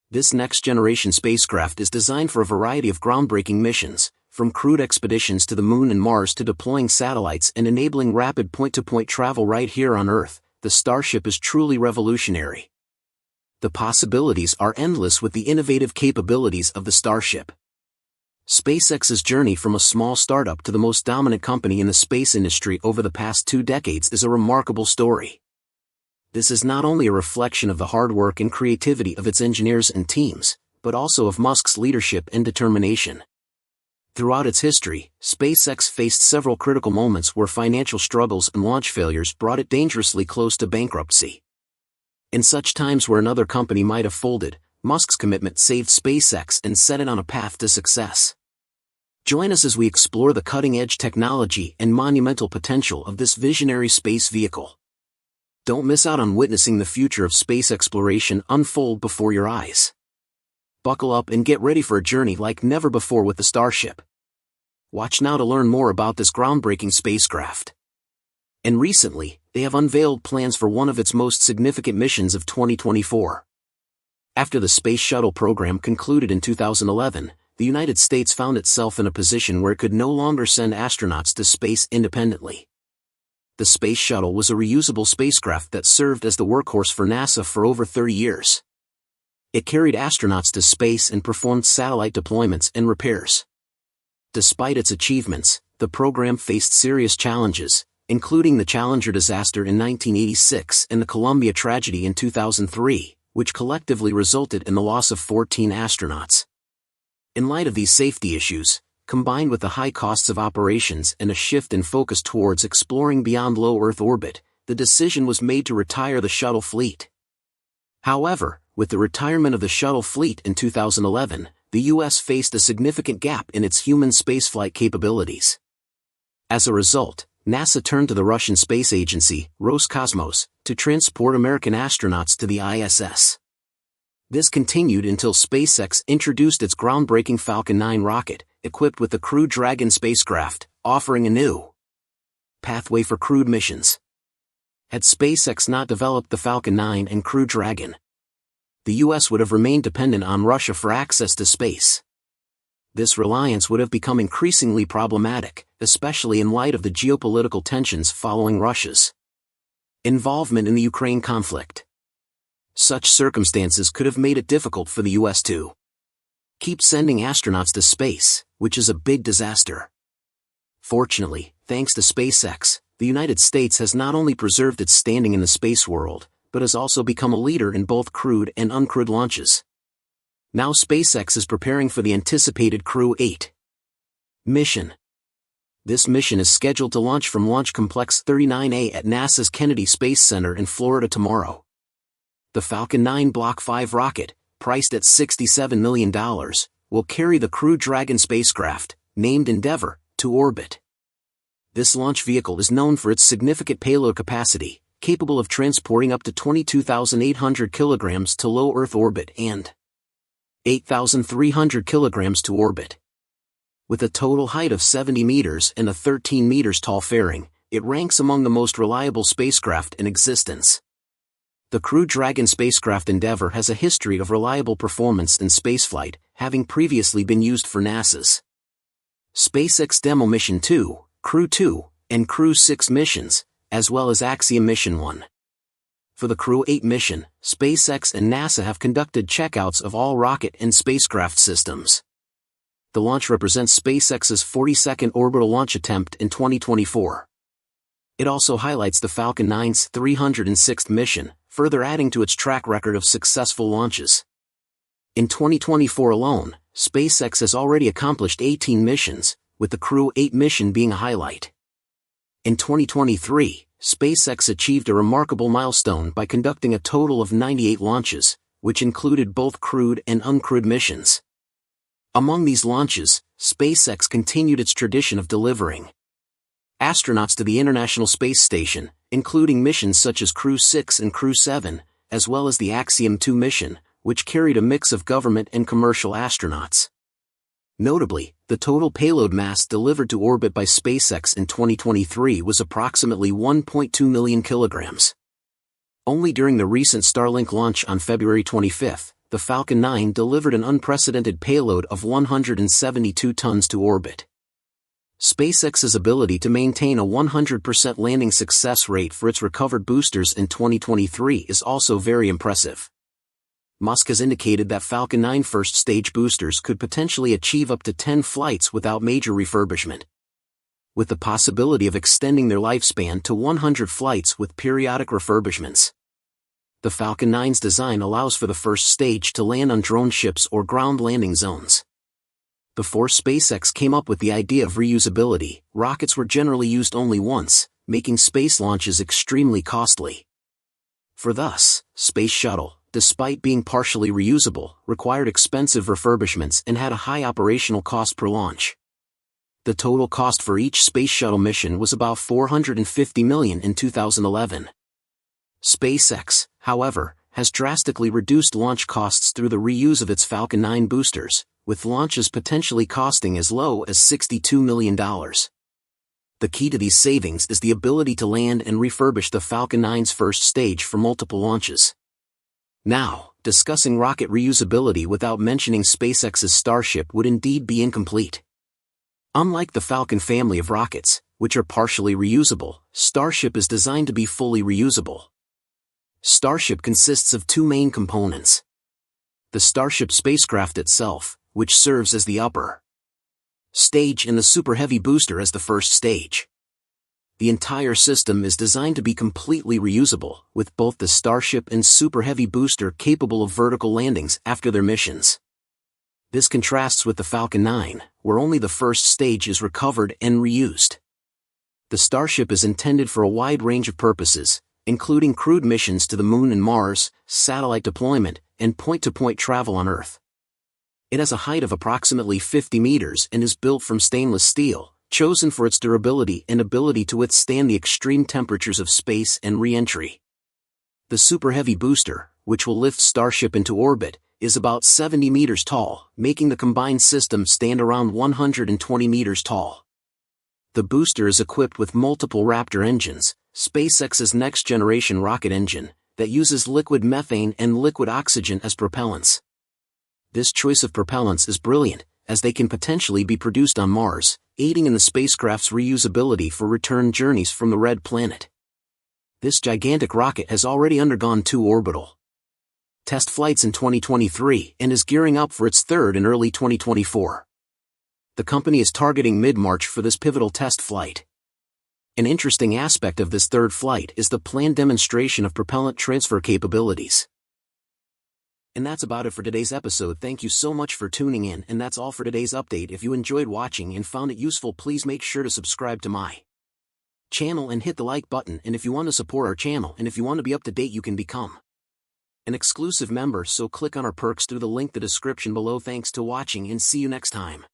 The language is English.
This next-generation spacecraft is designed for a variety of groundbreaking missions, from crewed expeditions to the Moon and Mars to deploying satellites and enabling rapid point-to-point travel right here on Earth. The Starship is truly revolutionary. The possibilities are endless with the innovative capabilities of the Starship. SpaceX's journey from a small startup to the most dominant company in the space industry over the past 2 decades is a remarkable story. This is not only a reflection of the hard work and creativity of its engineers and teams, but also of Musk's leadership and determination. Throughout its history, SpaceX faced several critical moments where financial struggles and launch failures brought it dangerously close to bankruptcy. In such times where another company might have folded, Musk's commitment saved SpaceX and set it on a path to success. Join us as we explore the cutting-edge technology and monumental potential of this visionary space vehicle. Don't miss out on witnessing the future of space exploration unfold before your eyes. Buckle up and get ready for a journey like never before with the Starship. Watch now to learn more about this groundbreaking spacecraft. And recently, they have unveiled plans for one of its most significant missions of 2024. After the Space Shuttle program concluded in 2011, the United States found itself in a position where it could no longer send astronauts to space independently. The Space Shuttle was a reusable spacecraft that served as the workhorse for NASA for over 30 years. It carried astronauts to space and performed satellite deployments and repairs. Despite its achievements, the program faced serious challenges, including the Challenger disaster in 1986 and the Columbia tragedy in 2003, which collectively resulted in the loss of 14 astronauts. In light of these safety issues, combined with the high costs of operations and a shift in focus towards exploring beyond low Earth orbit, the decision was made to retire the shuttle fleet. However, with the retirement of the shuttle fleet in 2011, the U.S. faced a significant gap in its human spaceflight capabilities. As a result, NASA turned to the Russian space agency, Roscosmos, to transport American astronauts to the ISS. This continued until SpaceX introduced its groundbreaking Falcon 9 rocket, equipped with the Crew Dragon spacecraft, offering a new pathway for crewed missions. Had SpaceX not developed the Falcon 9 and Crew Dragon, the U.S. would have remained dependent on Russia for access to space. This reliance would have become increasingly problematic, especially in light of the geopolitical tensions following Russia's involvement in the Ukraine conflict. Such circumstances could have made it difficult for the U.S. to keep sending astronauts to space, which is a big disaster. Fortunately, thanks to SpaceX, the United States has not only preserved its standing in the space world, but has also become a leader in both crewed and uncrewed launches. Now SpaceX is preparing for the anticipated Crew 8 mission. This mission is scheduled to launch from Launch Complex 39A at NASA's Kennedy Space Center in Florida tomorrow. The Falcon 9 Block 5 rocket, priced at $67 million, will carry the Crew Dragon spacecraft, named Endeavour, to orbit. This launch vehicle is known for its significant payload capacity, capable of transporting up to 22,800 kilograms to low Earth orbit and 8,300 kilograms to orbit. With a total height of 70 meters and a 13 meters tall fairing, it ranks among the most reliable spacecraft in existence. The Crew Dragon spacecraft Endeavour has a history of reliable performance in spaceflight, having previously been used for NASA's SpaceX Demo Mission 2, Crew 2, and Crew 6 missions, as well as Axiom Mission 1. For the Crew 8 mission, SpaceX and NASA have conducted checkouts of all rocket and spacecraft systems. The launch represents SpaceX's 42nd orbital launch attempt in 2024. It also highlights the Falcon 9's 306th mission, further adding to its track record of successful launches. In 2024 alone, SpaceX has already accomplished 18 missions, with the Crew 8 mission being a highlight. In 2023, SpaceX achieved a remarkable milestone by conducting a total of 98 launches, which included both crewed and uncrewed missions. Among these launches, SpaceX continued its tradition of delivering astronauts to the International Space Station, including missions such as Crew 6 and Crew 7, as well as the Axiom 2 mission, which carried a mix of government and commercial astronauts. Notably, the total payload mass delivered to orbit by SpaceX in 2023 was approximately 1.2 million kilograms. Only during the recent Starlink launch on February 25, the Falcon 9 delivered an unprecedented payload of 172 tons to orbit. SpaceX's ability to maintain a 100% landing success rate for its recovered boosters in 2023 is also very impressive. Musk has indicated that Falcon 9 first-stage boosters could potentially achieve up to 10 flights without major refurbishment, with the possibility of extending their lifespan to 100 flights with periodic refurbishments. The Falcon 9's design allows for the first stage to land on drone ships or ground landing zones. Before SpaceX came up with the idea of reusability, rockets were generally used only once, making space launches extremely costly. For thus, Space Shuttle, despite being partially reusable, required expensive refurbishments and had a high operational cost per launch. The total cost for each Space Shuttle mission was about $450 million in 2011. SpaceX, however, has drastically reduced launch costs through the reuse of its Falcon 9 boosters, with launches potentially costing as low as $62 million. The key to these savings is the ability to land and refurbish the Falcon 9's first stage for multiple launches. Now, discussing rocket reusability without mentioning SpaceX's Starship would indeed be incomplete. Unlike the Falcon family of rockets, which are partially reusable, Starship is designed to be fully reusable. Starship consists of two main components: the Starship spacecraft itself, which serves as the upper stage, and the Super Heavy booster as the first stage. The entire system is designed to be completely reusable, with both the Starship and Super Heavy booster capable of vertical landings after their missions. This contrasts with the Falcon 9, where only the first stage is recovered and reused. The Starship is intended for a wide range of purposes, including crewed missions to the Moon and Mars, satellite deployment, and point-to-point travel on Earth. It has a height of approximately 50 meters and is built from stainless steel, chosen for its durability and ability to withstand the extreme temperatures of space and re-entry. The Super Heavy booster, which will lift Starship into orbit, is about 70 meters tall, making the combined system stand around 120 meters tall. The booster is equipped with multiple Raptor engines, SpaceX's next-generation rocket engine, that uses liquid methane and liquid oxygen as propellants. This choice of propellants is brilliant, as they can potentially be produced on Mars, aiding in the spacecraft's reusability for return journeys from the Red Planet. This gigantic rocket has already undergone 2 orbital test flights in 2023 and is gearing up for its third in early 2024. The company is targeting mid-March for this pivotal test flight. An interesting aspect of this third flight is the planned demonstration of propellant transfer capabilities. And that's about it for today's episode. Thank you so much for tuning in, and that's all for today's update. If you enjoyed watching and found it useful, please make sure to subscribe to my channel and hit the like button. And if you want to support our channel and if you want to be up to date, you can become an exclusive member, so click on our perks through the link in the description below. Thanks to watching and see you next time.